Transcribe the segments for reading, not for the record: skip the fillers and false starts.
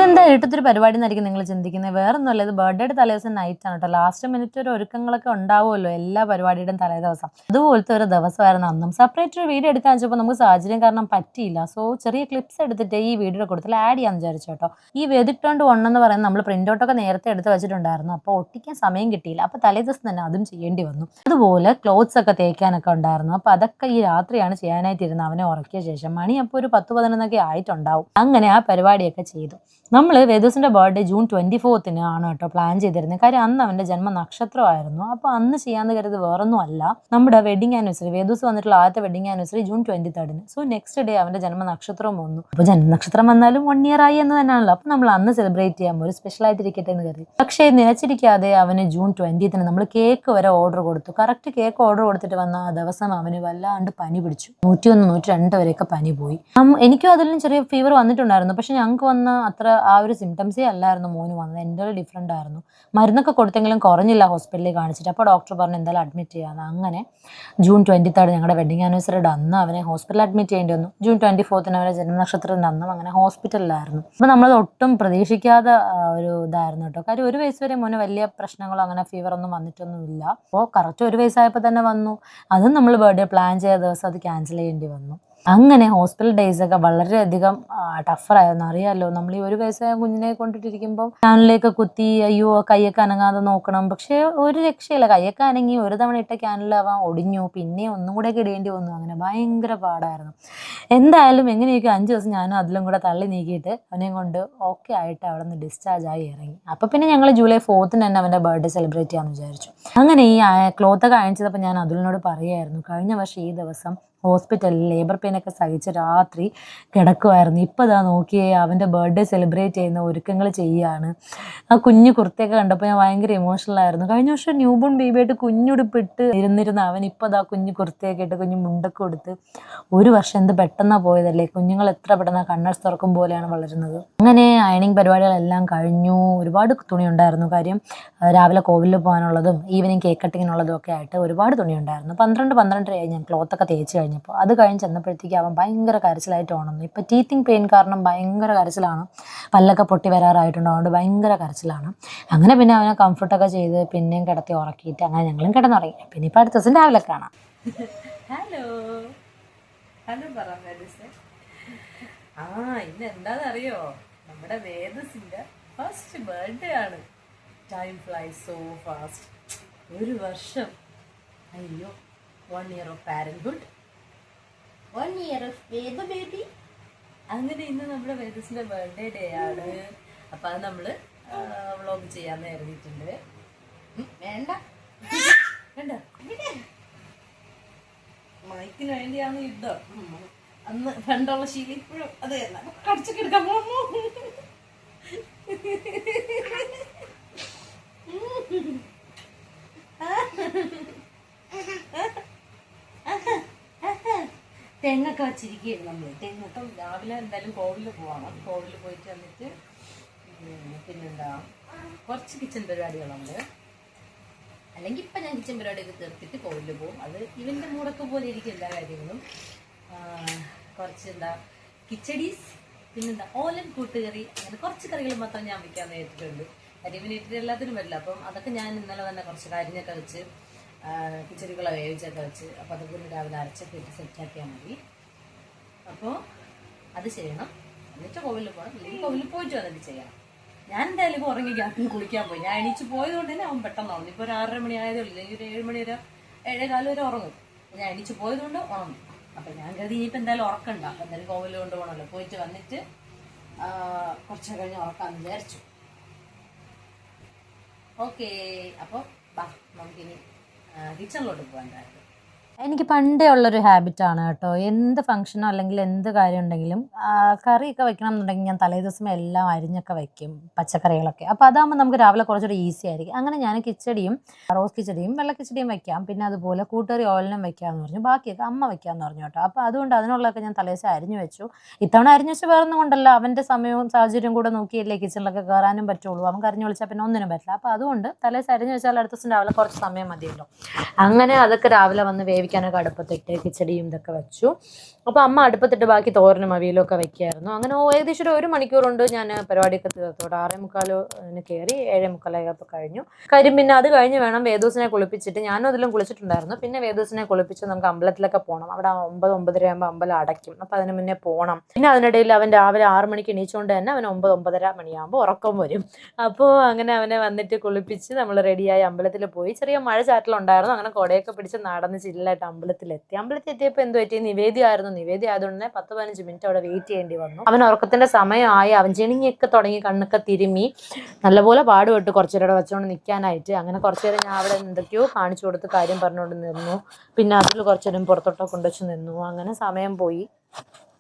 ഇതെന്താ ഇരുട്ടത്തൊരു പരിപാടി എന്നായിരിക്കും നിങ്ങൾ ചിന്തിക്കുന്നത്. വേറൊന്നുമല്ല, ഇത് ബർത്ത്ഡേയുടെ തലേദിവസം നൈറ്റ് ആണ് കേട്ടോ. ലാസ്റ്റ് മിനിറ്റ് ഒരു ഒരുക്കങ്ങളൊക്കെ ഉണ്ടാവുമല്ലോ എല്ലാ പരിപാടിയുടെയും തലേദിവസം. അതുപോലത്തെ ഒരു ദിവസമായിരുന്നു അന്നും. സെപ്പറേറ്റ് ഒരു വീഡിയോ എടുക്കാൻ വെച്ചപ്പോൾ നമുക്ക് സാഹചര്യം കാരണം പറ്റിയില്ല. സോ ചെറിയ ക്ലിപ്സ് എടുത്തിട്ട് ഈ വീഡിയോയുടെ കൂട്ടത്തിൽ ആഡ് ചെയ്യാന്ന് വിചാരിച്ചു കേട്ടോ. ഈ വേദിക് 21 എന്ന് പറയുന്നത് നമ്മൾ പ്രിന്റ് ഔട്ടൊക്കെ നേരത്തെ എടുത്ത് വെച്ചിട്ടുണ്ടായിരുന്നു. അപ്പോൾ ഒട്ടിക്കാൻ സമയം കിട്ടിയില്ല. അപ്പോൾ തലേദിവസം തന്നെ അതും ചെയ്യേണ്ടി വന്നു. അതുപോലെ ക്ലോത്ത്സ് ഒക്കെ തേക്കാനൊക്കെ ഉണ്ടായിരുന്നു. അപ്പോൾ അതൊക്കെ ഈ രാത്രിയാണ് ചെയ്യാനായിട്ടിരുന്നത് അവനെ ഉറക്കിയ ശേഷം. മണി അപ്പോൾ ഒരു 10-11 ആയിട്ടുണ്ടാവും. അങ്ങനെ ആ പരിപാടിയൊക്കെ ചെയ്തു. നമ്മൾ വേദൂസിന്റെ ബർത്ത്ഡേ ജൂൺ 24 ആണ് കേട്ടോ പ്ലാൻ ചെയ്തിരുന്നത്. കാര്യം അന്ന് അവന്റെ ജന്മനക്ഷത്രമായിരുന്നു. അപ്പോൾ അന്ന് ചെയ്യാന്ന് കരുത് വേറൊന്നും അല്ല, നമ്മുടെ വെഡിങ് ആനിവേഴ്സറി, വേദൂസ് വന്നിട്ടുള്ള ആദ്യത്തെ wedding anniversary June 23. So next day അവന്റെ ജന്മനക്ഷത്രവും വന്നു. അപ്പോൾ ജന്മനക്ഷത്രം വന്നാലും 1 year ആയി എന്ന് തന്നെയാണല്ലോ. അപ്പോൾ നമ്മൾ അന്ന് സെലിബ്രേറ്റ് ചെയ്യാം, ഒരു സ്പെഷ്യൽ ആയിട്ടിരിക്കട്ടെ എന്ന് കരുതി. പക്ഷേ നിലച്ചിരിക്കാതെ അവന് ജൂൺ 20 നമ്മൾ കേക്ക് വരെ ഓർഡർ കൊടുത്തു. കറക്റ്റ് കേക്ക് ഓർഡർ കൊടുത്തിട്ട് വന്ന ആ ദിവസം അവന് വല്ലാണ്ട് പനി പിടിച്ചു. 101-102 വരെയൊക്കെ പനി പോയി. എനിക്കും അതിലും ചെറിയ ഫീവർ വന്നിട്ടുണ്ടായിരുന്നു. പക്ഷെ ഞങ്ങൾക്ക് വന്ന അത്ര ആ ഒരു സിംറ്റംസേ അല്ലായിരുന്നു മോന് വന്നത്. എൻ്റെ ഡിഫറെൻ്റ് ആയിരുന്നു. മരുന്നൊക്കെ കൊടുത്തെങ്കിലും കുറഞ്ഞില്ല ഹോസ്പിറ്റലിൽ കാണിച്ചിട്ട്. അപ്പോൾ ഡോക്ടർ പറഞ്ഞു എന്തായാലും അഡ്മിറ്റ് ചെയ്യാമെന്ന്. അങ്ങനെ ജൂൺ 23 ഞങ്ങളുടെ വെഡിങ് ആനിവേഴ്സറിയുടെ അന്ന് അവനെ ഹോസ്പിറ്റലിൽ അഡ്മിറ്റ് ചെയ്യേണ്ടി വന്നു. ജൂൺ 24 അവരെ ജന്മനക്ഷത്രത്തിൻ്റെ അന്നും അങ്ങനെ ഹോസ്പിറ്റലിലായിരുന്നു. അപ്പോൾ നമ്മളത് ഒട്ടും പ്രതീക്ഷിക്കാതെ ഒരു ഇതായിരുന്നു കേട്ടോ. കാര്യം 1 വയസ്സ് വരെ മോന് വലിയ പ്രശ്നങ്ങളോ അങ്ങനെ ഫീവറൊന്നും വന്നിട്ടൊന്നുമില്ല. അപ്പോൾ കറക്റ്റ് 1 വയസ്സായപ്പോൾ തന്നെ വന്നു. അതും നമ്മൾ ബർത്ത്ഡേ പ്ലാൻ ചെയ്ത ദിവസം അത് ക്യാൻസൽ ചെയ്യേണ്ടി വന്നു. അങ്ങനെ ഹോസ്പിറ്റൽ ഡേയ്സ് ഒക്കെ വളരെയധികം ടഫറായിരുന്നു. അറിയാമല്ലോ, നമ്മൾ ഈ 1 വയസ്സായ കുഞ്ഞിനെ കൊണ്ടിട്ടിരിക്കുമ്പോൾ ക്യാനിലേക്ക് കുത്തി അയ്യോ കയ്യൊക്കെ അനങ്ങാതെ നോക്കണം. പക്ഷേ ഒരു രക്ഷയില്ല, കയ്യൊക്കെ അനങ്ങി. ഒരു തവണ ഇട്ട ക്യാനിലാവാൻ ഒടിഞ്ഞു, പിന്നെ ഒന്നും കൂടെ ഇടേണ്ടി വന്നു. അങ്ങനെ ഭയങ്കര പാടായിരുന്നു. എന്തായാലും എങ്ങനെയൊക്കെ 5 ദിവസം ഞാനും അതിലും കൂടെ തള്ളി നീക്കിയിട്ട് അവനെയും കൊണ്ട് ഓക്കെ ആയിട്ട് അവിടെ നിന്ന് ഡിസ്ചാർജ് ആയി ഇറങ്ങി. അപ്പോൾ പിന്നെ ഞങ്ങൾ ജൂലൈ 4 തന്നെ അവൻ്റെ ബർത്ത്ഡേ സെലിബ്രേറ്റ് ചെയ്യാമെന്ന് വിചാരിച്ചു. അങ്ങനെ ഈ ക്ലോത്തൊക്കെ അയച്ചപ്പോൾ ഞാൻ അതിലിനോട് പറയുമായിരുന്നു, കഴിഞ്ഞ വർഷം ഈ ദിവസം ഹോസ്പിറ്റലിൽ ലേബർ പെയിനൊക്കെ സഹിച്ച് രാത്രി കിടക്കുമായിരുന്നു. ഇപ്പോൾ ഇതാ നോക്കിയേ അവൻ്റെ ബർത്ത്ഡേ സെലിബ്രേറ്റ് ചെയ്യുന്ന ഒരുക്കങ്ങൾ ചെയ്യുകയാണ്. ആ കുഞ്ഞു കുർത്തയൊക്കെ കണ്ടപ്പോൾ ഞാൻ ഭയങ്കര ഇമോഷണലായിരുന്നു. കഴിഞ്ഞ വർഷം ന്യൂ ബോൺ ബേബിയായിട്ട് കുഞ്ഞുടുപ്പിട്ട് ഇരുന്നിരുന്ന അവൻ ഇപ്പോൾ ഇതാ കുഞ്ഞു കുർത്തയൊക്കെ ഇട്ട് കുഞ്ഞു മുണ്ടൊക്കെ കൊടുത്ത്. 1 വർഷം എന്ത് പെട്ടെന്നാണ് പോയതല്ലേ. കുഞ്ഞുങ്ങൾ എത്ര പെട്ടെന്ന് കണ്ണടച്ച് തുറക്കും പോലെയാണ് വളരുന്നത്. അങ്ങനെ അയണിങ് പരിപാടികളെല്ലാം കഴിഞ്ഞു. ഒരുപാട് തുണി ഉണ്ടായിരുന്നു. കാര്യം രാവിലെ കോവിലിൽ പോകാനുള്ളതും ഈവനിങ് കേക്ക് കട്ടിങ്ങിനുള്ളതും ഒക്കെ ആയിട്ട് ഒരുപാട് തുണി ഉണ്ടായിരുന്നു. 12-12:30 ആയി ഞാൻ ക്ലോത്തൊക്കെ തേച്ച് കഴിഞ്ഞപ്പോൾ. അത് കഴിഞ്ഞ് ചെന്നപ്പോഴത്തേക്ക് അവൻ ഭയങ്കര കരച്ചിലായിട്ട് ഉണർന്നു. ഇപ്പോൾ ടീത്തിങ് പെയിൻ കാരണം ഭയങ്കര കരച്ചിലാണ്. പല്ലൊക്കെ പൊട്ടി വരാറായിട്ടുണ്ട്, അതുകൊണ്ട് ഭയങ്കര കരച്ചിലാണ്. അങ്ങനെ പിന്നെ അവനെ കംഫർട്ടൊക്കെ ചെയ്ത് പിന്നെയും കിടത്തി ഉറക്കിയിട്ട് അങ്ങനെ ഞങ്ങളും കിടന്നുറങ്ങി. പിന്നെ ഇപ്പോൾ അടുത്ത ദിവസം രാവിലെ കാണാം. ഹലോ ഹലോ പറ. ഇന്ന് എന്താണെന്നറിയോ, നമ്മുടെ വേദസിന്റെ ഫസ്റ്റ് ബർത്ത്ഡേ ആണ്. Time flies so fast. 1 വർഷം. അയ്യോ, 1 year of parenthood, 1 year of Veda baby. അങ്ങനെ ഇന്ന് നമ്മുടെ വേദസിന്റെ ബർത്ത്ഡേ ഡേ ആണ്. അപ്പൊ അത് നമ്മള് വ്ളോഗ് ചെയ്യാന്ന് കരുതിയിട്ടുണ്ട്. വേണ്ട വേണ്ട, മൈക്കിന് വേണ്ടിയാണ് യുദ്ധം. അന്ന് പണ്ടുള്ള ശീലം ഇപ്പോഴും അത് കടിച്ചൊക്കെ എടുക്കാൻ പോകുന്നു. തെങ്ങൊക്കെ വച്ചിരിക്കുകയായിരുന്നു നമ്മൾ. തെങ്ങൊക്കെ രാവിലെ എന്തായാലും കോവിലിൽ പോകണം. കോവിലിൽ പോയിട്ട് വന്നിട്ട് പിന്നെന്താ കുറച്ച് കിച്ചൺ പരിപാടികളുണ്ട്. അല്ലെങ്കിൽ ഇപ്പം ഞാൻ കിച്ചൺ പരിപാടിയൊക്കെ തീർത്തിട്ട് കോവിലിൽ പോകും. അത് ഇവൻ്റെ മൂടൊക്കെ പോലെ ഇരിക്കും എല്ലാ കാര്യങ്ങളും. കുറച്ച് എന്താ കിച്ചടീസ്, പിന്നെന്താ ഓലൻ കൂട്ടുകറി, അങ്ങനെ കുറച്ച് കറികൾ മാത്രം ഞാൻ വയ്ക്കാൻ നേരിട്ടിട്ടുണ്ട്. കാര്യം ഇവന് ഇട്ടിട്ട് എല്ലാത്തിനും വരില്ല. അപ്പം അതൊക്കെ ഞാൻ ഇന്നലെ തന്നെ കുറച്ച് കരിഞ്ഞൊക്കെ വെച്ച് കിച്ചടികളെ വേവിച്ചൊക്കെ വെച്ച് അപ്പോൾ അതൊക്കെ രാവിലെ അരച്ചൊക്കെ ഇട്ട് സെറ്റാക്കിയാൽ മതി. അപ്പോൾ അത് ചെയ്യണം. എന്നിട്ട് കോവിലിൽ പോകണം. അല്ലെങ്കിൽ കോവിലിൽ പോയിട്ട് വന്നിട്ട് ചെയ്യണം. ഞാൻ എന്തായാലും ഇപ്പോൾ ഉറങ്ങി ഗ്യാപ്പിന് കുളിക്കാൻ പോയി. ഞാൻ എണീച്ച് പോയതുകൊണ്ട് തന്നെ അവൻ പെട്ടെന്ന് ഉറങ്ങും. ഇപ്പോൾ ഒരു 6:30 മണി ആയതേ ഉള്ളൂ. അല്ലെങ്കിൽ ഒരു 7 മണി വരെ 7:15 വരെ ഉറങ്ങും. ഞാൻ എണീച്ച് പോയതുകൊണ്ട് ഉറങ്ങും. അപ്പം ഞാൻ കരുതി ഇനിയിപ്പോൾ എന്തായാലും ഉറക്കണ്ട, എന്തായാലും കോവിലിൽ കൊണ്ടുപോകണമല്ലോ. പോയിട്ട് വന്നിട്ട് കുറച്ച് കഴിഞ്ഞ് ഉറക്കാമെന്ന് വിചാരിച്ചു. ഓക്കെ, അപ്പോൾ നമുക്കിനി കിച്ചണിലോട്ട് പോകാൻ. എനിക്ക് പണ്ടേ ഉള്ളൊരു ഹാബിറ്റാണ് കേട്ടോ. എന്ത് ഫംഗ്ഷനോ അല്ലെങ്കിൽ എന്ത് കാര്യം ഉണ്ടെങ്കിലും കറിയൊക്കെ വെക്കണം എന്നുണ്ടെങ്കിൽ ഞാൻ തലേദിവസം എല്ലാം അരിഞ്ഞൊക്കെ വെക്കും, പച്ചക്കറികളൊക്കെ. അപ്പോൾ അതാകുമ്പോൾ നമുക്ക് രാവിലെ കുറച്ചുകൂടി ഈസി ആയിരിക്കും. അങ്ങനെ ഞാൻ കിച്ചടിയും റോസ് കിച്ചടിയും വെള്ള കിച്ചടിയും വെക്കാം. പിന്നെ അതുപോലെ കൂട്ടുകറി ഓയിലിനും വെക്കാമെന്ന് പറഞ്ഞു. ബാക്കിയൊക്കെ അമ്മ വെക്കാമെന്ന് പറഞ്ഞു കേട്ടോ. അപ്പോൾ അതുകൊണ്ട് അതിനുള്ളതൊക്കെ ഞാൻ തലേദിവസം അരിഞ്ഞു വെച്ചു. ഇത്തവണ അരിഞ്ഞു വെച്ച് വേറൊന്നും കൊണ്ടല്ല, അവൻ്റെ സമയവും സാഹചര്യവും കൂടെ നോക്കിയല്ലേ കിച്ചണിലൊക്കെ കയറാനും പറ്റുള്ളൂ. അവൻ കരഞ്ഞു വിളിച്ചാൽ പിന്നെ ഒന്നിനും പറ്റില്ല. അപ്പോൾ അതുകൊണ്ട് തലേദിവസം അരിഞ്ഞു വെച്ചാൽ അടുത്ത ദിവസം രാവിലെ കുറച്ച് സമയം മതിയല്ലോ. അങ്ങനെ അതൊക്കെ രാവിലെ വന്ന് വേവിക്കാനൊക്കെ അടുപ്പത്തിട്ട് കിച്ചടിയും ഇതൊക്കെ വെച്ചു. അപ്പോൾ അമ്മ അടുപ്പത്തിട്ട് ബാക്കി തോരനും അവിയലും ഒക്കെ വെക്കുകയായിരുന്നു. അങ്ങനെ ഏകദേശം ഒരു മണിക്കൂർ കൊണ്ട് ഞാൻ പരിപാടിയൊക്കെ തീർത്തോട്ടെ. 6:45 കയറി 7:45 കഴിഞ്ഞു. കാര്യം പിന്നെ അത് കഴിഞ്ഞ് വേണം വേദൂസിനെ കുളിപ്പിച്ചിട്ട്, ഞാനും അതിലും കുളിച്ചിട്ടുണ്ടായിരുന്നു. പിന്നെ വേദൂസിനെ കുളിപ്പിച്ച് നമുക്ക് അമ്പലത്തിലൊക്കെ പോകണം. അവിടെ 9-9:30 ആകുമ്പോൾ അമ്പലം അടയ്ക്കും. അപ്പോൾ അതിന് മുന്നേ പോകണം. പിന്നെ അതിനിടയിൽ അവൻ രാവിലെ 6 മണിക്ക് എണീച്ചുകൊണ്ട് തന്നെ അവൻ 9-9:30 മണിയാകുമ്പോൾ ഉറക്കം വരും. അപ്പോൾ അങ്ങനെ അവനെ വന്നിട്ട് കുളിപ്പിച്ച് നമ്മൾ റെഡിയായി അമ്പലത്തിൽ പോയി. ചെറിയ മഴ ചാറ്റലുണ്ടായിരുന്നു. അങ്ങനെ കുടയൊക്കെ പിടിച്ച് നടന്ന് ചില്ലായിട്ട് അമ്പലത്തിലെത്തി. അമ്പലത്തിലെത്തിയപ്പോൾ എന്ത് പറ്റി, നിവേദ്യമായിരുന്നു. നിവേദ്യം ആയതുകൊണ്ട് തന്നെ 10-15 മിനിറ്റ് അവിടെ വെയിറ്റ് ചെയ്യേണ്ടി വന്നു. അവൻ ഉറക്കത്തിന്റെ സമയമായി. അവൻ ചിണിങ്ങിയൊക്കെ തുടങ്ങി, കണ്ണൊക്കെ തിരുമ്മി നല്ലപോലെ പാടുപെട്ട് കുറച്ചു നേരം വെച്ചുകൊണ്ട് നിൽക്കാനായിട്ട്. അങ്ങനെ കുറച്ചു നേരം ഞാൻ അവിടെ എന്തൊക്കെയോ കാണിച്ചു കൊടുത്ത് കാര്യം പറഞ്ഞുകൊണ്ട് നിന്നു. പിന്നെ അതിൽ കുറച്ചു നേരം പുറത്തോട്ടൊക്കെ കൊണ്ടുവച്ച് നിന്നു. അങ്ങനെ സമയം പോയി.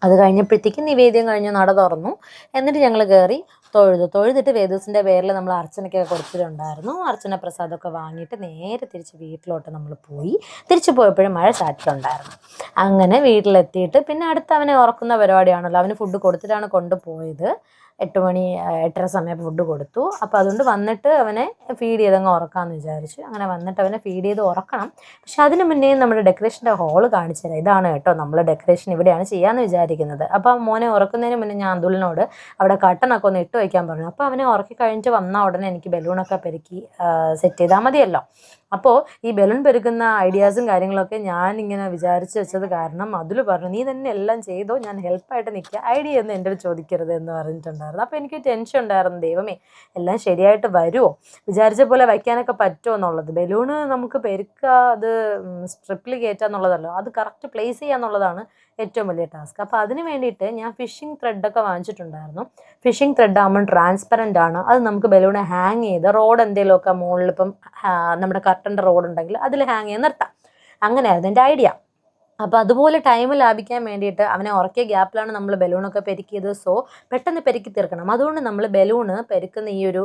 അത് കഴിഞ്ഞപ്പോഴത്തേക്ക് നിവേദ്യം കഴിഞ്ഞ് നട തുറന്നു. എന്നിട്ട് ഞങ്ങൾ കയറി തൊഴുതിട്ട് വേദൂസിൻ്റെ പേരിൽ നമ്മൾ അർച്ചനയ്ക്കൊക്കെ കൊടുത്തിട്ടുണ്ടായിരുന്നു. അർച്ചന പ്രസാദമൊക്കെ വാങ്ങിയിട്ട് നേരെ തിരിച്ച് വീട്ടിലോട്ട് നമ്മൾ പോയി. തിരിച്ചു പോയപ്പോഴും മഴ ചാറ്റിലുണ്ടായിരുന്നു. അങ്ങനെ വീട്ടിലെത്തിയിട്ട് പിന്നെ അടുത്ത് അവനെ ഉറക്കുന്ന പരിപാടിയാണല്ലോ. അവന് ഫുഡ് കൊടുത്തിട്ടാണ് കൊണ്ടുപോയത്. 8 മണി 8:30 സമയം ഫുഡ് കൊടുത്തു. അപ്പോൾ അതുകൊണ്ട് വന്നിട്ട് അവനെ ഫീഡ് ചെയ്തങ്ങ് ഉറക്കാമെന്ന് വിചാരിച്ചു. അങ്ങനെ വന്നിട്ട് അവനെ ഫീഡ് ചെയ്ത് ഉറക്കണം. പക്ഷെ അതിന് മുന്നേ നമ്മുടെ ഡെക്കറേഷൻ്റെ ഹോള് കാണിച്ചു തരാം. ഇതാണ് കേട്ടോ നമ്മൾ ഡെക്കറേഷൻ ഇവിടെയാണ് ചെയ്യാമെന്ന് വിചാരിക്കുന്നത്. അപ്പോൾ മോനെ ഉറക്കുന്നതിന് മുന്നേ ഞാൻ അതുലിനോട് അവിടെ കട്ടനൊക്കെ ഒന്ന് ഇട്ട് വയ്ക്കാൻ പറഞ്ഞു. അപ്പോൾ അവനെ ഉറക്കി കഴിഞ്ഞിട്ട് വന്ന ഉടനെ എനിക്ക് ബലൂണൊക്കെ പെരുക്കി സെറ്റ് ചെയ്താൽ മതിയല്ലോ. അപ്പോൾ ഈ ബലൂൺ പെരുക്കുന്ന ഐഡിയാസും കാര്യങ്ങളൊക്കെ ഞാൻ ഇങ്ങനെ വിചാരിച്ച് വെച്ചത് കാരണം അതിൽ പറഞ്ഞു, നീ തന്നെ എല്ലാം ചെയ്തോ, ഞാൻ ഹെൽപ്പായിട്ട് നിൽക്കുക, ഐഡിയ ഒന്നും എൻ്റെ അടുത്ത് ചോദിക്കരുത് എന്ന് പറഞ്ഞിട്ടുണ്ടായിരുന്നു. അപ്പോൾ എനിക്ക് ടെൻഷൻ ഉണ്ടായിരുന്നു, ദൈവമേ എല്ലാം ശരിയായിട്ട് വരുമോ, വിചാരിച്ച പോലെ വയ്ക്കാനൊക്കെ പറ്റുമോ എന്നുള്ളത്. ബലൂണ് നമുക്ക് പെരുക്കുക, അത് സ്ട്രിപ്പിൽ കയറ്റുക എന്നുള്ളതല്ലോ, അത് കറക്റ്റ് പ്ലേസ് ചെയ്യുക എന്നുള്ളതാണ് ഏറ്റവും വലിയ ടാസ്ക്. അപ്പോൾ അതിന് വേണ്ടിയിട്ട് ഞാൻ ഫിഷിംഗ് ത്രെഡൊക്കെ വാങ്ങിച്ചിട്ടുണ്ടായിരുന്നു. ഫിഷിംഗ് ത്രെഡ് ആകുമ്പോൾ ട്രാൻസ്പെറൻ്റ് ആണ്. അത് നമുക്ക് ബലൂണ് ഹാങ് ചെയ്ത് റോഡ് എന്തെങ്കിലുമൊക്കെ മുകളിൽ ഇപ്പം നമ്മുടെ കർട്ടൻ്റെ റോഡ് ഉണ്ടെങ്കിൽ അതിൽ ഹാങ് ചെയ്ത് നിർത്താം. അങ്ങനെയായിരുന്നു എൻ്റെ ഐഡിയ. അപ്പോൾ അതുപോലെ ടൈം ലാഭിക്കാൻ വേണ്ടിയിട്ട് അവനെ ഉറക്കിയ ഗ്യാപ്പിലാണ് നമ്മൾ ബലൂണൊക്കെ പെരുക്കിയത്. സോ പെട്ടെന്ന് പെരുക്കി തീർക്കണം. അതുകൊണ്ട് നമ്മൾ ബലൂണ് പെരുക്കുന്ന ഈ ഒരു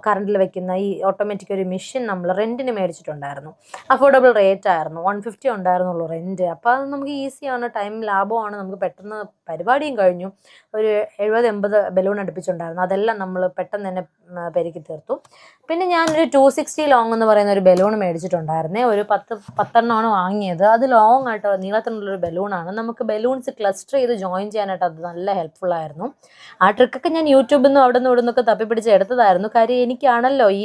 കറണ്ടിൽ വെക്കുന്ന ഈ ഓട്ടോമാറ്റിക് ഒരു മെഷീൻ നമ്മൾ റെൻറ്റിന് മേടിച്ചിട്ടുണ്ടായിരുന്നു. അഫോർഡബിൾ റേറ്റ് ആയിരുന്നു, 150 ഉണ്ടായിരുന്നുള്ളൂ റെൻറ്റ്. അപ്പോൾ അത് നമുക്ക് ഈസിയാണ്, ടൈം ലാഭമാണ്, നമുക്ക് പെട്ടെന്ന് പരിപാടിയും കഴിഞ്ഞു. ഒരു 70-80 ബലൂൺ അടുപ്പിച്ചുണ്ടായിരുന്നു. അതെല്ലാം നമ്മൾ പെട്ടെന്ന് തന്നെ പെരുക്കി തീർത്തു. പിന്നെ ഞാനൊരു 260 ലോങ് എന്ന് പറയുന്ന ഒരു ബലൂൺ മേടിച്ചിട്ടുണ്ടായിരുന്നേ. ഒരു 10 വാങ്ങിയത്. അത് ലോങ് ആയിട്ട് നീളത്തിനുള്ളൊരു ബലൂണാണ്. നമുക്ക് ബലൂൺസ് ക്ലസ്റ്റർ ചെയ്ത് ജോയിൻ ചെയ്യാനായിട്ട് അത് നല്ല ഹെൽപ്ഫുൾ ആയിരുന്നു. ആ ട്രിക്കൊക്കെ ഞാൻ യൂട്യൂബിൽ നിന്നും അവിടെ നിന്ന് ഇവിടെ നിന്നൊക്കെ തപ്പിപ്പിടിച്ച് എടുത്തതായിരുന്നു. കാര്യം എനിക്കാണല്ലോ ഈ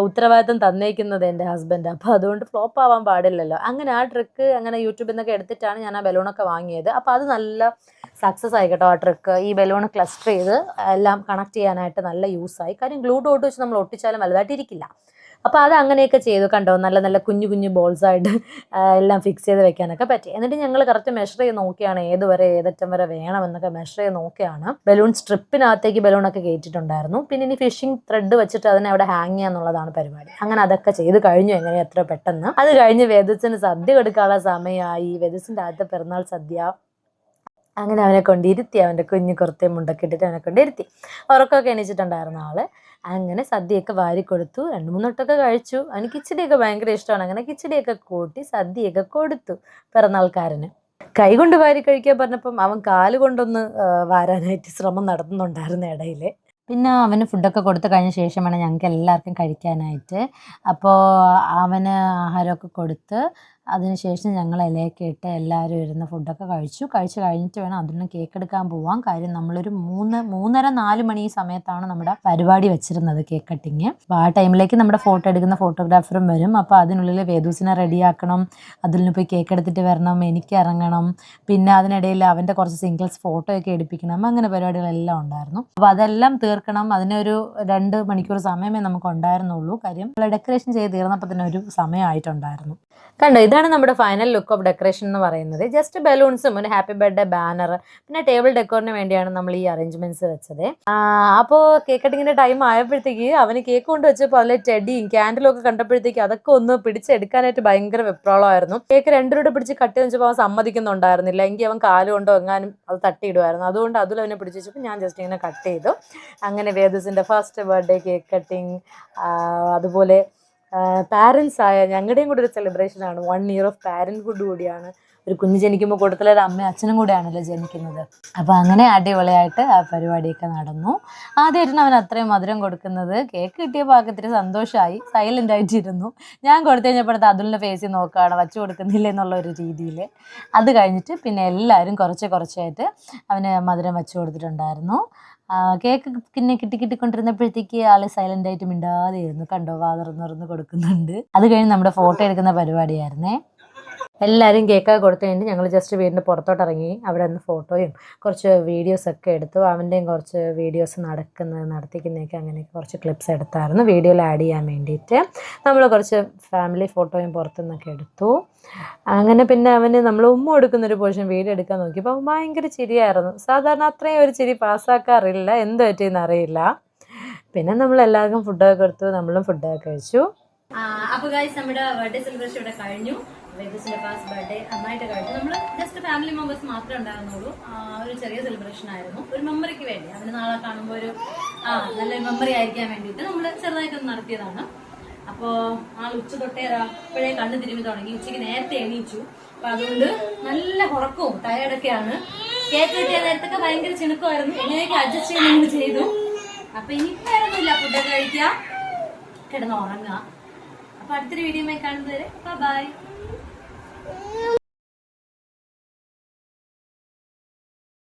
ഉത്തരവാദിത്തം തന്നേക്കുന്നത് എൻ്റെ ഹസ്ബൻഡ്. അപ്പോൾ അതുകൊണ്ട് ഫ്ലോപ്പ് ആവാൻ പാടില്ലല്ലോ. അങ്ങനെ ആ ട്രിക്ക് അങ്ങനെ യൂട്യൂബിൽ നിന്നൊക്കെ എടുത്തിട്ടാണ് ഞാൻ ആ ബലൂണൊക്കെ വാങ്ങിയത്. അപ്പോൾ അത് നല്ല സക്സസ് ആയി കേട്ടോ ആ ട്രിക്ക്. ഈ ബലൂൺ ക്ലസ്റ്റർ ചെയ്ത് എല്ലാം കണക്ട് ചെയ്യാനായിട്ട് നല്ല യൂസായി. കാര്യം ഗ്ലൂ ഡോട്ട് വെച്ച് നമ്മൾ ഒട്ടിച്ചാലും വലുതായിട്ട് ഇരിക്കില്ല. അപ്പോൾ അത് അങ്ങനെയൊക്കെ ചെയ്തു. കണ്ടോ, നല്ല നല്ല കുഞ്ഞു കുഞ്ഞു ബോൾസായിട്ട് എല്ലാം ഫിക്സ് ചെയ്ത് വെക്കാനൊക്കെ പറ്റി. എന്നിട്ട് ഞങ്ങൾ കറക്റ്റ് മെഷർ ചെയ്ത് നോക്കിയാണ് ഏതറ്റം വരെ വേണമെന്നൊക്കെ മെഷർ ചെയ്ത് നോക്കിയാണ്. ബലൂൺ സ്ട്രിപ്പിനകത്തേക്ക് ബലൂണൊക്കെ കയറ്റിയിട്ടുണ്ടായിരുന്നു. പിന്നെ ഇനി ഫിഷിംഗ് ത്രെഡ് വെച്ചിട്ട് അതിനെ അവിടെ ഹാങ് ചെയ്യുക എന്നുള്ളതാണ് പരിപാടി. അങ്ങനെ അതൊക്കെ ചെയ്ത് കഴിഞ്ഞു എങ്ങനെ എത്ര പെട്ടെന്ന്. അത് കഴിഞ്ഞ് വേദസിന് സദ്യ കൊടുക്കാനുള്ള സമയമായി. വേദസിൻ്റെ ആദ്യത്തെ പിറന്നാൾ സദ്യ. അങ്ങനെ അവനെ കൊണ്ടിരുത്തി. അവൻ്റെ കുഞ്ഞു കുറത്തെ മുണ്ടൊക്കെ ഇട്ടിട്ട് അവനെ കൊണ്ടിരുത്തി. ഉറക്കമൊക്കെ എണീച്ചിട്ടുണ്ടായിരുന്ന ആള്. അങ്ങനെ സദ്യയൊക്കെ വാരി കൊടുത്തു. 2-3 വട്ടമൊക്കെ കഴിച്ചു. അവന് കിച്ചടിയൊക്കെ ഭയങ്കര ഇഷ്ടമാണ്. അങ്ങനെ കിച്ചടിയൊക്കെ കൂട്ടി സദ്യയൊക്കെ കൊടുത്തു പിറന്നാൾക്കാരന്. കൈ കൊണ്ട് വാരി കഴിക്കാൻ പറഞ്ഞപ്പം അവൻ കാല് കൊണ്ടൊന്ന് വാരാനായിട്ട് ശ്രമം നടത്തുന്നുണ്ടായിരുന്നു ഇടയിൽ. പിന്നെ അവന് ഫുഡൊക്കെ കൊടുത്തു കഴിഞ്ഞ ശേഷമാണ് ഞങ്ങൾക്ക് എല്ലാവർക്കും കഴിക്കാനായിട്ട്. അപ്പോൾ അവന് ആഹാരമൊക്കെ കൊടുത്ത് അതിനുശേഷം ഞങ്ങൾ ഇലയൊക്കെ ഇട്ട് എല്ലാവരും ഇരുന്ന് ഫുഡൊക്കെ കഴിച്ചു കഴിഞ്ഞിട്ട് വേണം അതിന് കേക്ക് എടുക്കാൻ പോവാം. കാര്യം നമ്മളൊരു 3:30-4 മണി സമയത്താണ് നമ്മുടെ പരിപാടി വെച്ചിരുന്നത്, കേക്ക് കട്ടിങ്. അപ്പോൾ ആ ടൈമിലേക്ക് നമ്മുടെ ഫോട്ടോ എടുക്കുന്ന ഫോട്ടോഗ്രാഫറും വരും. അപ്പോൾ അതിനുള്ളിൽ വേദൂസിനെ റെഡിയാക്കണം, അതിൽ പോയി കേക്ക് എടുത്തിട്ട് വരണം, എനിക്ക് ഇറങ്ങണം, പിന്നെ അതിനിടയിൽ അവൻ്റെ കുറച്ച് സിംഗിൾസ് ഫോട്ടോയൊക്കെ എടുപ്പിക്കണം. അങ്ങനെ പരിപാടികളെല്ലാം ഉണ്ടായിരുന്നു. അപ്പോൾ അതെല്ലാം തീർക്കണം. അതിനൊരു 2 മണിക്കൂർ സമയമേ നമുക്ക് ഉണ്ടായിരുന്നുള്ളൂ. കാര്യം ഡെക്കറേഷൻ ചെയ്ത് തീർന്നപ്പോൾ തന്നെ ഒരു സമയമായിട്ടുണ്ടായിരുന്നു. കണ്ടോ, ഇതാണ് നമ്മുടെ ഫൈനൽ ലുക്ക് ഓഫ് ഡെക്കറേഷൻ എന്ന് പറയുന്നത്. ജസ്റ്റ് ബലൂൺസും ഒരു ഹാപ്പി ബർത്ത്ഡേ ബാനർ, പിന്നെ ടേബിൾ ഡെക്കോറിന് വേണ്ടിയാണ് നമ്മൾ ഈ അറേഞ്ച്മെന്റ്സ് വെച്ചത്. അപ്പോൾ കേക്ക് കട്ടിങ്ങിന്റെ ടൈം ആയപ്പോഴത്തേക്ക് അവന് കേക്ക് കൊണ്ട് വെച്ചപ്പോൾ അതിലെ ടെഡിയും ക്യാൻഡിലും ഒക്കെ കണ്ടപ്പോഴത്തേക്ക് അതൊക്കെ ഒന്ന് പിടിച്ചെടുക്കാനായിട്ട് ഭയങ്കര വെപ്രാളമായിരുന്നു. കേക്ക് 2 പിടിച്ച് കട്ട് വെച്ചപ്പോൾ അവൻ സമ്മതിക്കുന്നുണ്ടായിരുന്നില്ല. എങ്കിൽ അവൻ കാലുകൊണ്ടോ എങ്ങാനും അത് തട്ടിയിടുമായിരുന്നു. അതുകൊണ്ട് അതിൽ അവനെ പിടിച്ച് വെച്ചപ്പോൾ ഞാൻ ജസ്റ്റ് ഇങ്ങനെ കട്ട് ചെയ്തു. അങ്ങനെ വേദസിൻ്റെ ഫസ്റ്റ് ബർത്ത്ഡേ കേക്ക് കട്ടിങ്. അതുപോലെ പാരൻസ് ആയ ഞങ്ങളുടെയും കൂടെ ഒരു സെലിബ്രേഷനാണ്. 1 ഇയർ ഓഫ് പാരൻറ്ഹുഡ് കൂടിയാണ്. ഒരു കുഞ്ഞ് ജനിക്കുമ്പോൾ കൂട്ടത്തിലൊരു അമ്മയും അച്ഛനും കൂടെയാണല്ലോ ജനിക്കുന്നത്. അപ്പോൾ അങ്ങനെ അടിപൊളിയായിട്ട് ആ പരിപാടിയൊക്കെ നടന്നു. ആദ്യമായിട്ടാണ് അവൻ അത്രയും മധുരം കൊടുക്കുന്നത്. കേക്ക് കിട്ടിയപ്പോൾ ആൾക്ക് ഇത്തിരി സന്തോഷമായി, സൈലൻ്റ് ആയിട്ടിരുന്നു. ഞാൻ കൊടുത്തു കഴിഞ്ഞപ്പോഴത്തെ അതുലിൻ്റെ ഫേസിൽ നോക്കുകയാണ് വച്ചു കൊടുക്കുന്നില്ല എന്നുള്ള ഒരു രീതിയിൽ. അത് കഴിഞ്ഞിട്ട് പിന്നെ എല്ലാവരും കുറച്ചായിട്ട് അവന് മധുരം വച്ചു കൊടുത്തിട്ടുണ്ടായിരുന്നു. കേക്ക് പിന്നെ കിട്ടിക്കൊണ്ടിരുന്നപ്പോഴത്തേക്ക് ആള് സൈലൻ്റ് ആയിട്ട് മിണ്ടാതെയായിരുന്നു. കണ്ടോ, വാ തുറന്ന് കൊടുക്കുന്നുണ്ട്. അത് കഴിഞ്ഞ് നമ്മുടെ ഫോട്ടോ എടുക്കുന്ന പരിപാടിയായിരുന്നേ. എല്ലാവരും കേക്കൊക്കെ കൊടുത്തു കഴിഞ്ഞിട്ട് ഞങ്ങൾ ജസ്റ്റ് വീടിൻ്റെ പുറത്തോട്ട് ഇറങ്ങി. അവിടെ നിന്ന് ഫോട്ടോയും കുറച്ച് വീഡിയോസൊക്കെ എടുത്തു. അവൻ്റെയും കുറച്ച് വീഡിയോസ് നടത്തിക്കുന്നതൊക്കെ അങ്ങനെയൊക്കെ കുറച്ച് ക്ലിപ്സ് എടുത്തായിരുന്നു വീഡിയോയിൽ ആഡ് ചെയ്യാൻ വേണ്ടിയിട്ട്. നമ്മൾ കുറച്ച് ഫാമിലി ഫോട്ടോയും പുറത്തുനിന്നൊക്കെ എടുത്തു. അങ്ങനെ പിന്നെ അവന് നമ്മൾ ഉമ്മ കൊടുക്കുന്നൊരു പോർഷൻ വീഡിയോ എടുക്കാൻ നോക്കിയപ്പോൾ അവൻ ഭയങ്കര ചിരിയായിരുന്നു. സാധാരണ അത്രയും ഒരു ചിരി പാസ്സാക്കാറില്ല, എന്ത് പറ്റിയെന്ന് അറിയില്ല. പിന്നെ നമ്മൾ എല്ലാവർക്കും ഫുഡൊക്കെ കൊടുത്തു, നമ്മളും ഫുഡൊക്കെ കഴിച്ചു. അപ്പോൾ ഗൈസ് നമ്മുടെ ബർത്ത്ഡേ സെലിബ്രേഷൻ ഇവിടെ കഴിഞ്ഞു. വേദസിന്റെ ഫസ്റ്റ് ബർത്ത്ഡേ നന്നായിട്ട് കഴിഞ്ഞു. നമ്മൾ ജസ്റ്റ് ഫാമിലി മെമ്പേഴ്സ് മാത്രമേ ഉണ്ടായിരുന്നുള്ളൂ. ഒരു ചെറിയ സെലിബ്രേഷൻ ആയിരുന്നു, ഒരു മെമ്മറിക്ക് വേണ്ടി. അവന് നാളെ കാണുമ്പോൾ ഒരു നല്ലൊരു മെമ്മറി ആയിരിക്കാൻ വേണ്ടിയിട്ട് നമ്മൾ ചെറുതായിട്ടൊന്ന് നടത്തിയതാണ്. അപ്പോൾ ആൾ ഉച്ച തൊട്ടേ ഇപ്പോഴേ കണ്ണു തിരുമ്പി തുടങ്ങി. ഉച്ചയ്ക്ക് നേരത്തെ എണീച്ചു. അപ്പൊ അതുകൊണ്ട് നല്ല ഉറക്കവും ടയേർഡൊക്കെയാണ്. കേക്ക് കിട്ടിയ നേരത്തൊക്കെ ഭയങ്കര ചിണുക്കമായിരുന്നു. എങ്ങനെയൊക്കെ അഡ്ജസ്റ്റ് ചെയ്യുന്നത് ചെയ്തു. അപ്പൊ ഇനി വേറൊന്നുമില്ല, ഫുഡൊക്കെ കഴിക്കുക, കിടന്ന് ഉറങ്ങുക. അപ്പൊ അടുത്തൊരു വീഡിയോ കാണുന്നവരെ ബൈ.